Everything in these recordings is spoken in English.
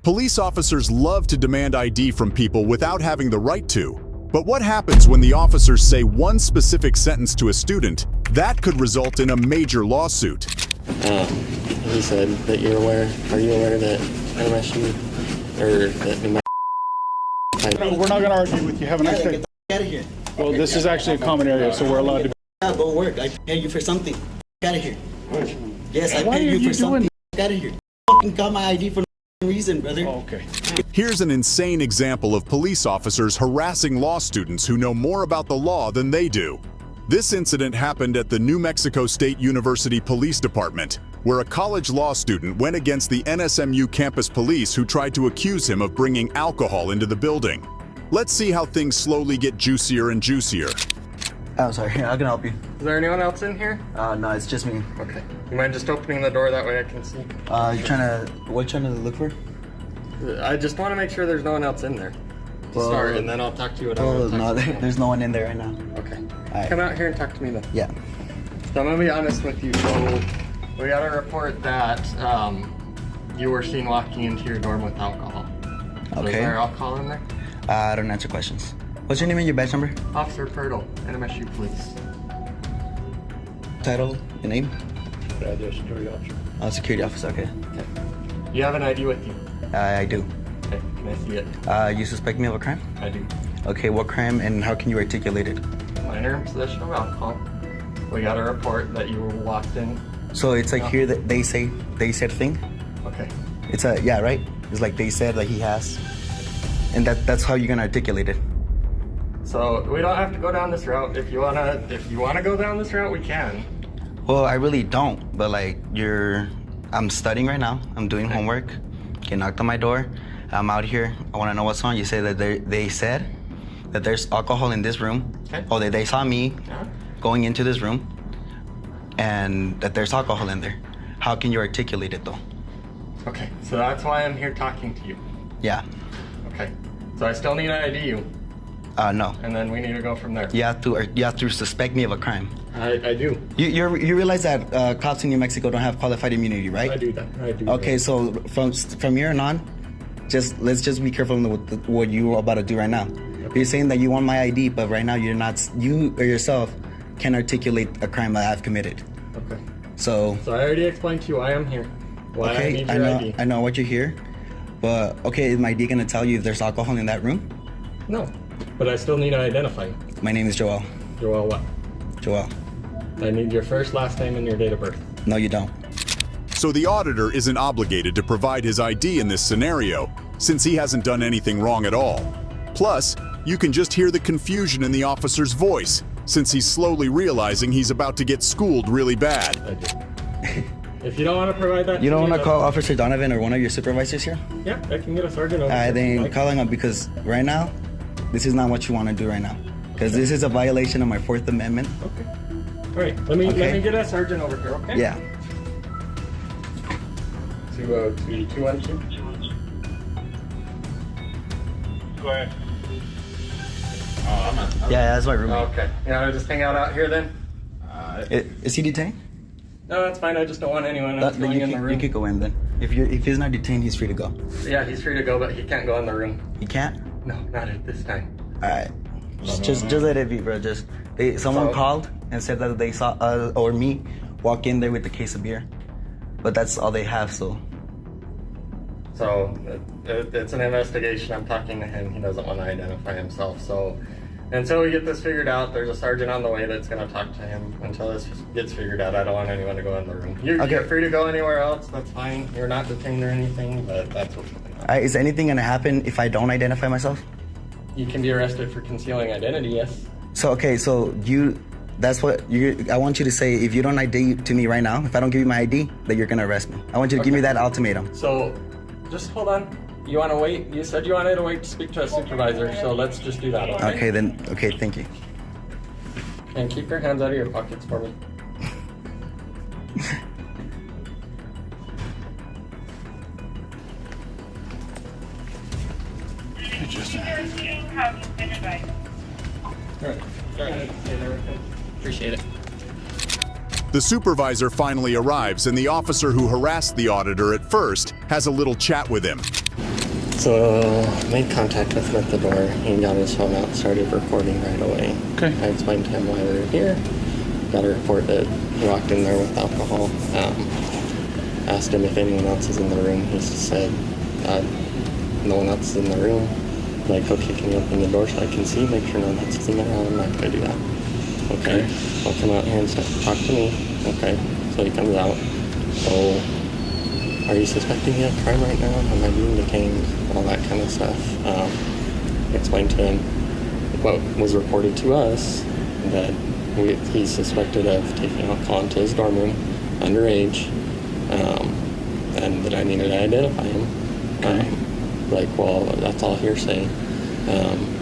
Police officers love to demand ID from people without having the right to. But what happens when the officers say one specific sentence to a student that could result in a major lawsuit? He said that you're aware. Are you aware that MSU or that New Mexico? We're not going to argue with you. Have a nice day. Get the out of here. Well, this is actually a common area, so we're allowed to. Yeah, go work. I pay you for something. Get out of here. Yes, I Why pay are you you for something. doing- Get out of here. Fucking got my ID for no reason, brother. Oh, okay. Here's an insane example of police officers harassing law students who know more about the law than they do. This incident happened at the New Mexico State University Police Department, where a college law student went against the NSMU campus police who tried to accuse him of bringing alcohol into the building. Let's see how things slowly get juicier and juicier. Oh, sorry. I can help you. Is there anyone else in here? No, it's just me. Okay. You mind just opening the door that way I can see? You what you trying to look for? I just want to make sure there's no one else in there. To start, and then I'll talk to you. Oh, no, there's no one in there right now. Okay. Alright. Come out here and talk to me then. Yeah. So I'm gonna be honest with you. So we got a report that you were seen walking into your dorm with alcohol. So Okay. Is there alcohol in there? I don't answer questions. What's your name and your badge number? Officer Purtle, NMSU Police. Title, your name? Security officer. Security officer, okay. Okay. You have an ID with you. I do. Okay. Can I see it? You suspect me of a crime? I do. Okay, what crime and how can you articulate it? Minor in possession of alcohol. We got a report that you were walked in. So it's like here that they said thing? Okay. It's a, yeah, right? It's like they said like he has. And that's how you're gonna articulate it. So we don't have to go down this route. If you wanna go down this route, we can. Well, I really don't, but like I'm studying right now. I'm doing homework. You knocked on my door. I'm out here. I want to know what's on. You say that they said that there's alcohol in this room. Okay. Oh, they saw me Yeah. going into this room, and that there's alcohol in there. How can you articulate it though? Okay. So that's why I'm here talking to you. Yeah. Okay. So I still need to ID you, No. and then we need to go from there. You have to suspect me of a crime. I do. You realize that cops in New Mexico don't have qualified immunity, right? I do that. I do. Okay, so from here on, let's just be careful with what you're about to do right now. You're saying that you want my ID, but right now you or yourself can articulate a crime that I've committed. Okay. So So I already explained to you why I'm here. Why I okay, need I your know ID. I know what you're here, but okay, is my ID gonna tell you if there's alcohol in that room? No, but I still need to identify you. My name is Joel. Joel what? Joel. I need your first, last name, and your date of birth. No, you don't. So the auditor isn't obligated to provide his ID in this scenario, since he hasn't done anything wrong at all. Plus, you can just hear the confusion in the officer's voice, since he's slowly realizing he's about to get schooled really bad. I do. If you don't want to provide that, You don't me, want to then- call Officer Donovan or one of your supervisors here? Yeah, I can get a sergeant over. here if Then you'd like. call him up because right now, this is not what you want to do right now. Because this is a violation of my Fourth Amendment. Okay. All right. Let me get a sergeant over here. Okay. Yeah. 20212. Go ahead. Yeah, that's my roommate. Okay. Yeah, I'll just hang out here then. Is he detained? No, that's fine. I just don't want anyone else Then going you in the could, room. you could go in then. If he's not detained, he's free to go. Yeah, he's free to go, but he can't go in the room. He can't? No, not at this time. Alright. Just let it be, bro. Someone So- called and said that they saw us or me walk in there with a case of beer. But that's all they have, so. So it's an investigation. I'm talking to him. He doesn't want to identify himself. So until we get this figured out, there's a sergeant on the way that's going to talk to him. Until this gets figured out, I don't want anyone to go in the room. You're free to go anywhere else. That's fine. You're not detained or anything, but that's what's going on. Is anything gonna happen if I don't identify myself? You can be arrested for concealing identity, yes. So okay, so I want you to say if you don't ID to me right now, if I don't give you my ID, that you're gonna arrest me. I want you to give me that ultimatum. So just hold on. You want to wait? You said you wanted to wait to speak to a supervisor, so let's just do that, okay? Okay, thank you. And keep your hands out of your pockets for me. Appreciate it. The supervisor finally arrives, and the officer who harassed the auditor at first has a little chat with him. So made contact with him at the door. He got his phone out and started recording right away. Okay. I explained to him why we were here. Got a report that he walked in there with alcohol. Asked him if anyone else is in the room. He said, no one else is in the room. Like, okay, can you open the door so I can see? Make sure no one else is in there. I'm not going to do that. Okay. I'll come out here and talk to me. Okay. So he comes out. So, are you suspecting me of crime right now? Am I being detained? All that kind of stuff. Explained to him what was reported to us, that he's suspected of taking alcohol into his dorm room, underage, and that I needed to identify him. Like, well, that's all hearsay.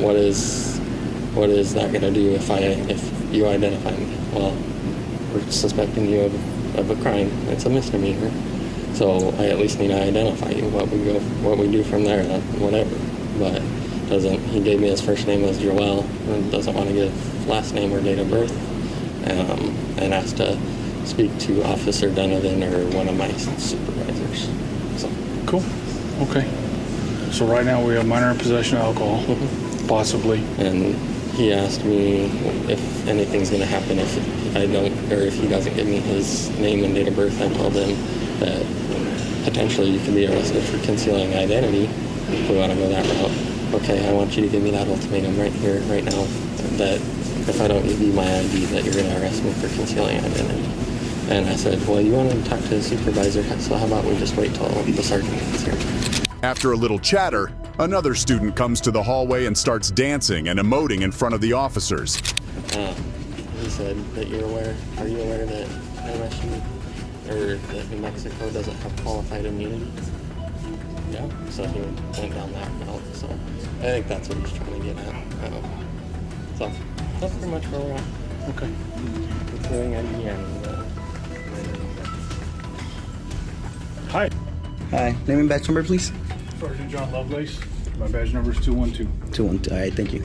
What is that going to do if you identify me? Well, we're suspecting you of a crime. It's a misdemeanor. So I at least need to identify you. What we do from there, whatever. But he gave me his first name as Joel, and doesn't want to give last name or date of birth, and asked to speak to Officer Donovan or one of my supervisors. So. Cool. Okay. So right now we have minor in possession of alcohol, possibly. And he asked me if anything's going to happen if I don't, or if he doesn't give me his name and date of birth. I told him that potentially you could be arrested for concealing identity if we want to go that route. Okay, I want you to give me that ultimatum right here, right now, that if I don't give you my ID, that you're going to arrest me for concealing identity. And I said, well, you want to talk to the supervisor, so how about we just wait till the sergeant gets here. After a little chatter, another student comes to the hallway and starts dancing and emoting in front of the officers. He said that are you aware that MSU, or that New Mexico doesn't have qualified immunity? Yeah. So he went down that route. So I think that's what he's trying to get at. So that's pretty much where we're at. Okay. Considering ID and Hi. Hi. Name and badge number, please. Sergeant John Lovelace. My badge number is 212. 212. All right, thank you.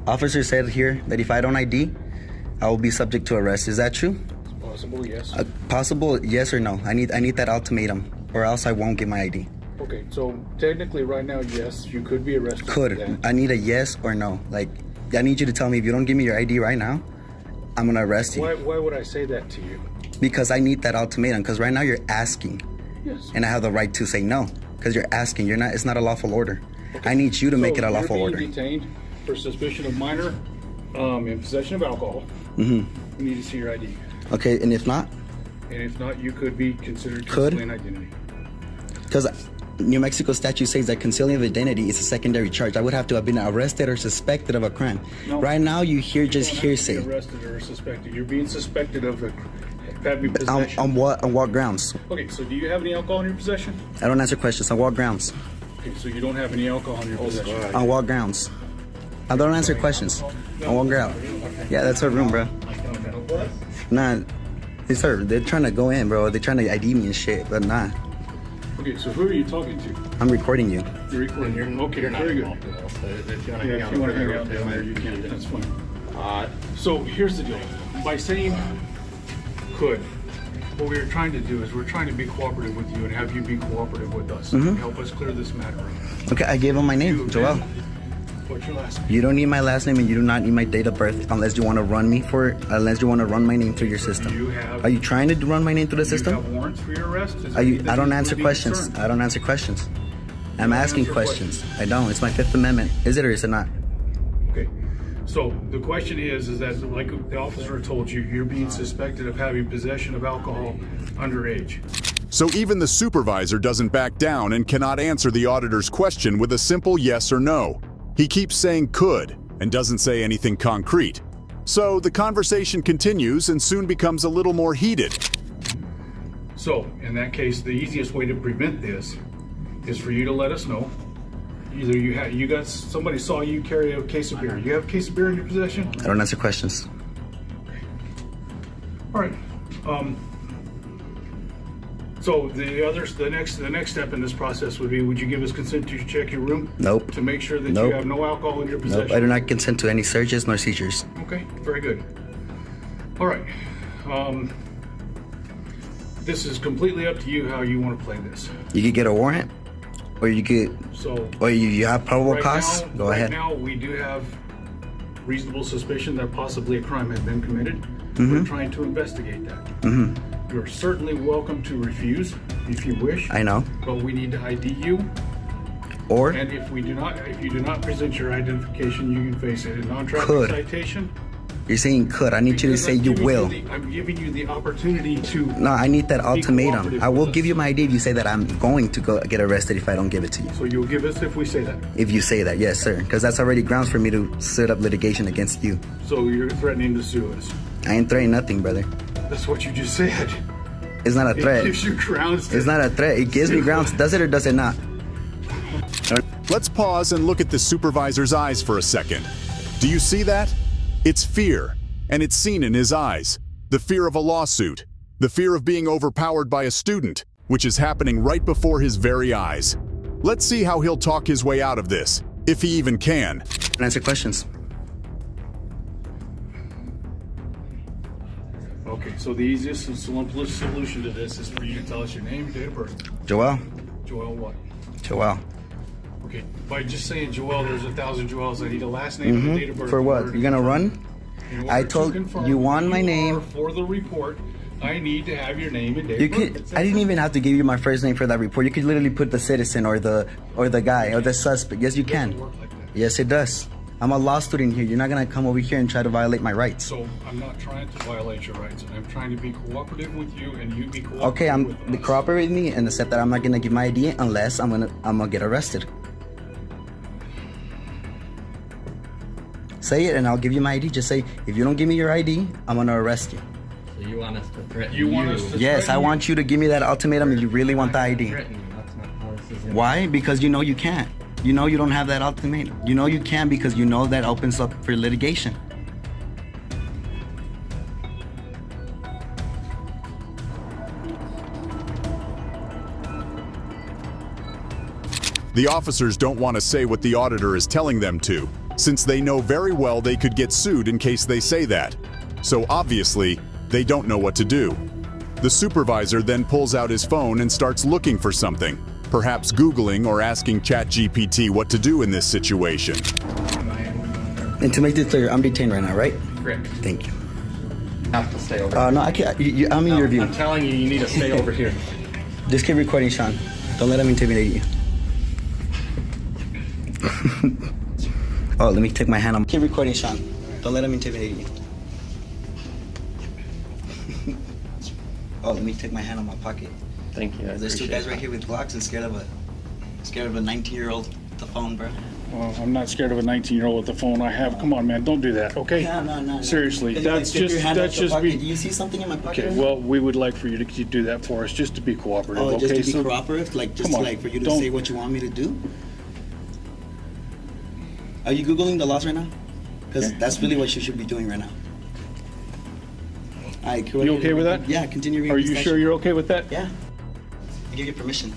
Officer said here that if I don't ID, I will be subject to arrest. Is that true? Possible, yes. Possible, yes or no? I need that ultimatum, or else I won't get my ID. Okay, so technically right now, yes, you could be arrested for Could. that. I need a yes or no. Like, I need you to tell me if you don't give me your ID right now, I'm gonna arrest you. Why would I say that to you? Because I need that ultimatum. Because right now you're asking, Yes. and I have the right to say no. Because you're asking. You're not. It's not a lawful order. I need you to make it a lawful you're order. being detained for suspicion of minor in possession of alcohol. Mm-hmm. We need to see your ID. Okay, and if not, And if not, you could be considered Could? concealing identity. because New Mexico statute says that concealing of identity is a secondary charge. I would have to have been arrested or suspected of a crime. No. Right now, you hear just You don't have to hearsay. be arrested or suspected. You're being suspected of having On possession. what grounds? Okay, so do you have any alcohol in your possession? I don't answer questions. On what grounds? Okay, so you don't have any alcohol in your possession. On what grounds? I don't answer questions. On what ground? Yeah, that's her room, bro. Nah, it's her. They're trying to go in, bro. They're trying to ID me and shit, but nah. Okay, so who are you talking to? I'm recording you. You're recording. Okay, very good. If you want Yeah, if you want to hang out down there, you can. That's fine. So here's the deal. By saying could, what we're trying to do is we're trying to be cooperative with you and have you be cooperative with us. Help us clear this matter up. Okay, I gave him my name, You, Joel. man, what's your last name? You don't need my last name and you do not need my date of birth unless you want to run me for, unless you want to run my name through your system. You have- Are you trying to run my name through the Do you have system? warrants for your arrest? Is Are there you? anything I don't that answer would be questions. concerned? I don't answer questions. I'm don't asking answer questions. I don't. It's my Fifth Amendment. Is it or is it not? Okay. So the question is that like the officer told you, you're being suspected of having possession of alcohol underage. So even the supervisor doesn't back down and cannot answer the auditor's question with a simple yes or no. He keeps saying could and doesn't say anything concrete. So the conversation continues and soon becomes a little more heated. So in that case, the easiest way to prevent this is for you to let us know. Either you got somebody saw you carry a case of beer. You have a case of beer in your possession? I don't answer questions. All right. So the next step in this process would be, would you give us consent to check your room? Nope. To make sure that Nope. you have no alcohol in your possession? Nope. I do not consent to any searches nor seizures. Okay, very good. All right. This is completely up to you how you want to play this. You could get a warrant. Or you could, So or you have probable right cause? now, Go right ahead. now, we do have reasonable suspicion that possibly a crime has been committed. Mm-hmm. We're trying to investigate that. You're certainly welcome to refuse if you wish. I know. But we need to ID you, Or and if you do not present your identification, you can face a non-traffic Could. citation. you're saying could. I need you to Because say I'm you giving will. I'm giving you the opportunity to. No, I need that be ultimatum. cooperative I will with give us. you my ID if you say that I'm going to go get arrested if I don't give it to you. So you'll give us if we say that. If you say that, yes, sir. Because that's already grounds for me to set up litigation against you. So you're threatening to sue us. I ain't threatening nothing, brother. That's what you just said. It's not a It threat. gives you grounds. To It's not a threat. It gives me grounds. Does it or does it not? Let's pause and look at the supervisor's eyes for a second. Do you see that? It's fear, and it's seen in his eyes. The fear of a lawsuit, the fear of being overpowered by a student, which is happening right before his very eyes. Let's see how he'll talk his way out of this, if he even can. Answer questions. Okay, so the easiest and simplest solution to this is for you to tell us your name and date of birth. Joel. Joel what? Joel. Okay, by just saying Joel, there's 1,000 Joels. I need a last name and a date of birth. Mm-hmm. For in what? order You gonna to run? confirm- in order I to told confirm you want who my you name. are for the report. I need to have your name and date You of birth. could. I didn't even have to give you my first name for that report. You could literally put the citizen or the guy or the suspect. Yes, you can. Work like that. Yes, it does. I'm a law student here. You're not gonna come over here and try to violate my rights. So I'm not trying to violate your rights. I'm trying to be cooperative with you, and you be cooperative Okay, I'm with us. cooperate with me and accept that I'm not gonna give my ID unless I'm gonna get arrested. Say it and I'll give you my ID. Just say if you don't give me your ID, I'm gonna arrest you. So you want us to threaten You want us to Yes, I threaten want you to give me that ultimatum if you really want the ID. Threaten you. That's not how this is gonna- Why? Because you know you can't. You know you don't have that ultimatum. You know you can because you know that opens up for litigation. The officers don't want to say what the auditor is telling them to, since they know very well they could get sued in case they say that. So obviously, they don't know what to do. The supervisor then pulls out his phone and starts looking for something, perhaps Googling or asking ChatGPT what to do in this situation. And to make this clear, I'm detained right now, right? Correct. Thank you. Have to stay over. No, I can't. I'm in your view. I'm telling you, you need to stay over here. Just keep recording, Sean. Don't let him intimidate you. Oh, let me take my hand on. Keep recording, Sean. Don't let him intimidate you. Oh, let me take my hand on my pocket. Thank you. I There's two appreciate guys right here with Glocks and scared of a 19-year-old with the phone, bro. Well, I'm not scared of a 19-year-old with the phone I have. Come on, man, don't do that, okay? No. Seriously, Can you that's stick your just hand out that's your just pocket? Do be. you see something in my pocket? Okay, well, we would like for you to do that for us, just to be cooperative. Oh, okay, just to be so cooperative, like just come on, like for you to don't- say what you want me to do. Are you googling the laws right now? Because Yeah. that's really what you should be doing right now. All right, You okay with that? Yeah, continue reading. Are the you statute. sure you're okay with that? Yeah. I give you permission.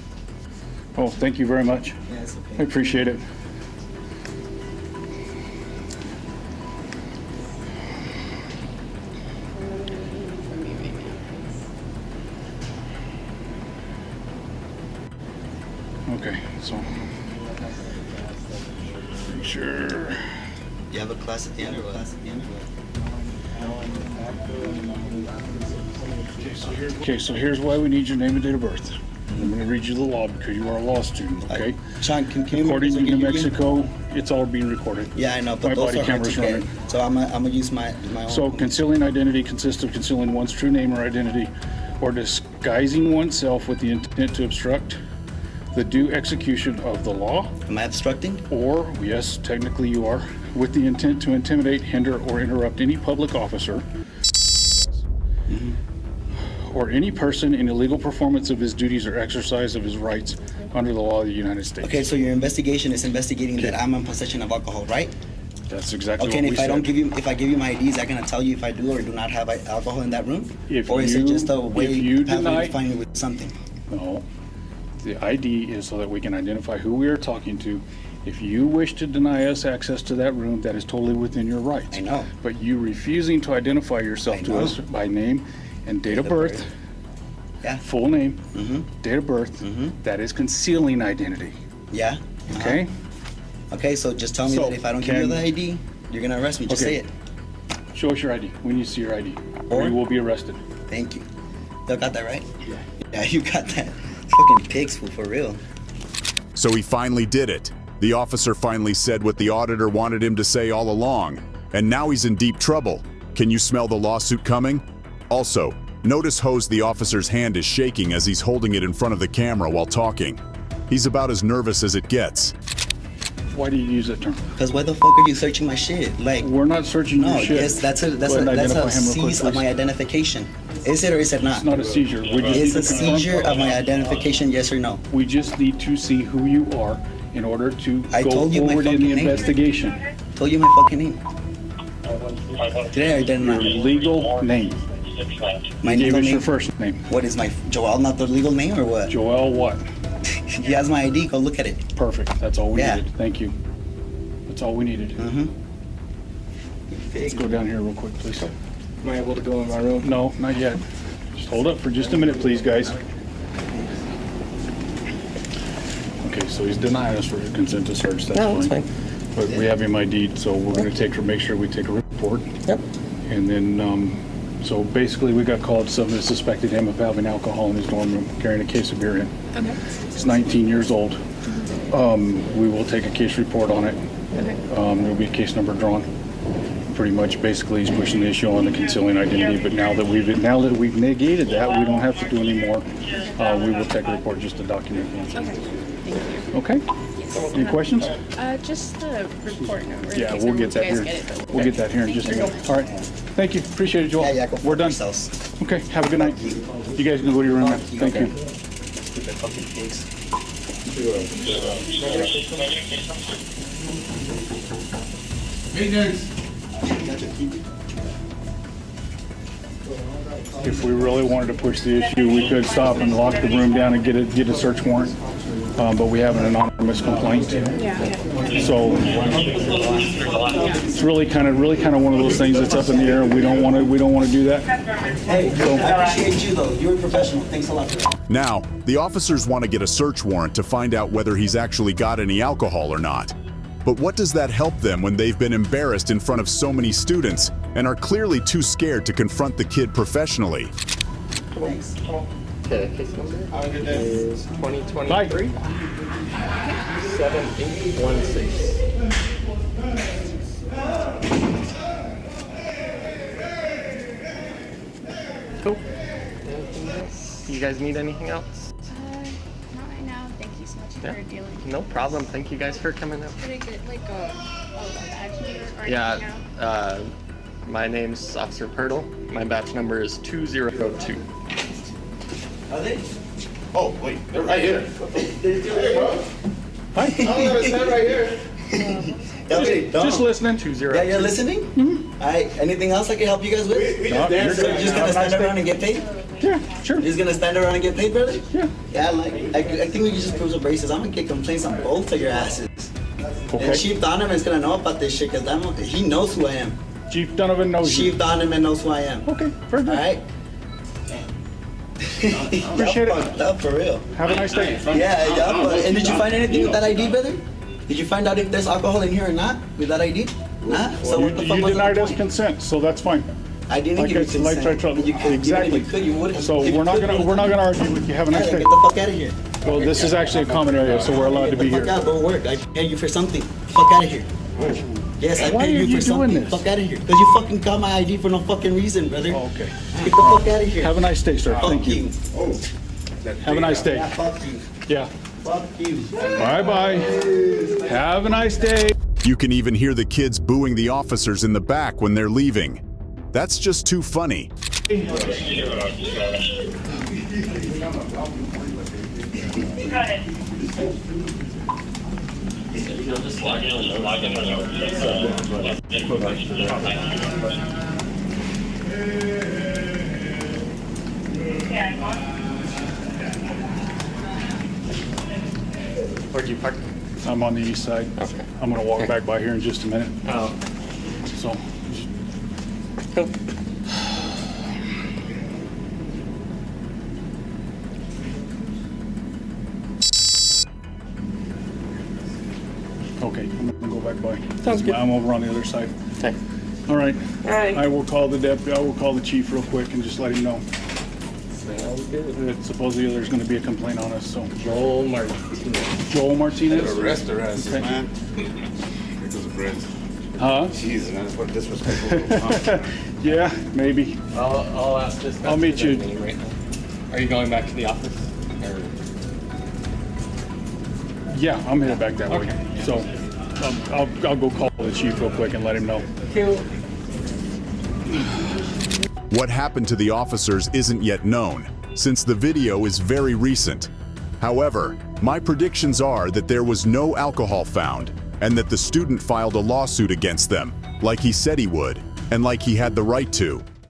Oh, thank you very much. Yeah, it's I okay. appreciate it. Okay, so make sure. You have a class at the end or what? Okay, so here's why we need your name and date of birth. I'm going to read you the law because you are a law student. Okay. Sean, can you According to can New you- Mexico, it's all being recorded. Yeah, I know, but My those body are hard to camera's get. running. So I'm gonna use my own. So concealing identity consists of concealing one's true name or identity, or disguising oneself with the intent to obstruct the due execution of the law, Am I obstructing? or, yes, technically you are, with the intent to intimidate, hinder, or interrupt any public officer or any person in illegal performance of his duties or exercise of his rights under the law of the United States. Okay, so your investigation is investigating that I'm in possession of alcohol, right? That's exactly Okay, what and we if I don't said. if I give you my ID, is that gonna tell you if I do or do not have alcohol in that room? If Or is it you- just a way if you pathway deny- to find me with something? No. The ID is so that we can identify who we are talking to. If you wish to deny us access to that room, that is totally within your rights. I know. But you refusing to identify yourself I to know. us by name and date of birth, Yeah. full name, Mm-hmm. date of birth, that is concealing identity. Yeah. Okay? Okay, so just tell me So, that if I don't give you can- the ID, you're gonna arrest me. Just Okay. say it. Show us your ID. We need to see your ID. Or Or- you will be arrested. Thank you. You got that right? Yeah, you got that. Fucking pigs, fool, for real. So he finally did it. The officer finally said what the auditor wanted him to say all along. And now he's in deep trouble. Can you smell the lawsuit coming? Also, notice Hose the officer's hand is shaking as he's holding it in front of the camera while talking. He's about as nervous as it gets. Why do you use that term? Cause why the fuck are you searching my shit? Like, We're not searching no, your shit. yes, that's Go ahead and a identify him real quick, seize of please. my identification. Is it or is it not? It's not a seizure. We just It's need a to confirm- seizure of my identification, yes or no? We just need to see who you are in order to I go told you my forward in fucking the name. investigation. Told you my fucking name. Did I or did I Your not? legal name. My Give legal us your name. first name. What is my Joel? Not the legal name or what? Joel what? He has my ID. Go look at it. Perfect. That's all we Yeah. needed. Thank you. That's all we needed. Let's go down here real quick, please. Am I able to go in my room? No, not yet. Just hold up for just a minute, please, guys. Okay, so he's denying us for a consent to search. That's No, that's fine. fine. But we have him ID'd, so we're gonna make sure we take a report. Yep. And then, so basically, we got called, somebody suspected him of having alcohol in his dorm room, carrying a case of beer in. Okay. He's 19 years old. We will take a case report on it. Okay. There'll be a case number drawn. Pretty much, basically, he's pushing the issue on the concealing identity, but now that we've negated that, we don't have to do any more. We will take a report just to document the Okay. incident. Thank you. Okay? Any questions? Just the report number. in Yeah, case we'll once get you that guys here. get it, but We'll get that here in just a minute. All right. Thank you. Appreciate it, Joel. Yeah, go We're done. yourselves. Okay, have a good night. You guys can go to your room now. Thank you. Stupid fucking pigs. If we really wanted to push the issue, we could stop and lock the room down and get a search warrant. But we have an anonymous complaint. yeah. So it's really kind of one of those things that's up in the air, and we don't want to do that. Hey, I appreciate you though. You're a professional. Thanks a lot for that. Now, the officers want to get a search warrant to find out whether he's actually got any alcohol or not. But what does that help them when they've been embarrassed in front of so many students and are clearly too scared to confront the kid professionally? Thanks. Okay, case number is 2023 7816. Cool. Anything else? You guys need anything else? Not right now. Thank you so much Yeah. for dealing. No problem. Thank you guys for coming out. Did I get like a badge number or Yeah, anything now? my name's Officer Pirtle. My batch number is 202. Are they? Oh, wait, they're right here. Hi. Stand right here. Okay, Just listening. 202. Yeah, you're listening? All right. Anything else I can help you guys with? We No, just danced. So you're just gonna stand around and get paid? Yeah, sure. You're just gonna stand around and get paid, brother? Yeah. Yeah, like I think we can just prove some braces. I'm gonna get complaints on both of your asses. Okay. And Chief Donovan's gonna know about this shit because he knows who I am. Chief Donovan knows you. Chief Donovan knows who I am. Okay, very All good. right. Appreciate Y'all it. fucked up for real. Have a nice day. Yeah, and did you find anything with that ID, brother? Did you find out if there's alcohol in here or not with that ID? Nah. So what the fuck You was denied the us point? consent, so that's fine. I didn't Like give you I- like consent. I told- You could, exactly. Even if you could, you would have. So we're not gonna argue with you. Have a nice Get day. the fuck out of here. Well, this is actually a common area, so we're allowed to be Get the fuck here. out, go work. I paid you for something. Fuck out of here. Yes, I Why paid are you you for doing something. this? Fuck out of here. Because you fucking got my ID for no fucking reason, brother. Oh, okay. Get the fuck out of here. Have a nice day, sir. Fuck Thank you. Have a nice day. Yeah, fuck you. Yeah. Fuck you. Bye-bye. Have a nice day. You can even hear the kids booing the officers in the back when they're leaving. That's just too funny. Where'd you park? I'm on the east side. Okay. I'm gonna walk back by here in just a minute. Oh, So, cool. Okay, I'm gonna go back by. Sounds good. I'm over on the other side. Okay. All right. All right. I will call the I will call the chief real quick and just let him know Sounds good. that supposedly there's gonna be a complaint on us, so. Joel Martinez. Joel Martinez? Arrest her ass, Okay. man. Here goes the friends. Huh? Jesus, man, that's what disrespectful. Yeah, maybe. I'll ask this. I'll meet you. Right now. Are you going back to the office? Or... Yeah, I'm headed back that way. Okay. So, I'll go call the chief real quick and let him know. Cool. What happened to the officers isn't yet known, since the video is very recent. However, my predictions are that there was no alcohol found, and that the student filed a lawsuit against them, like he said he would, and like he had the right to.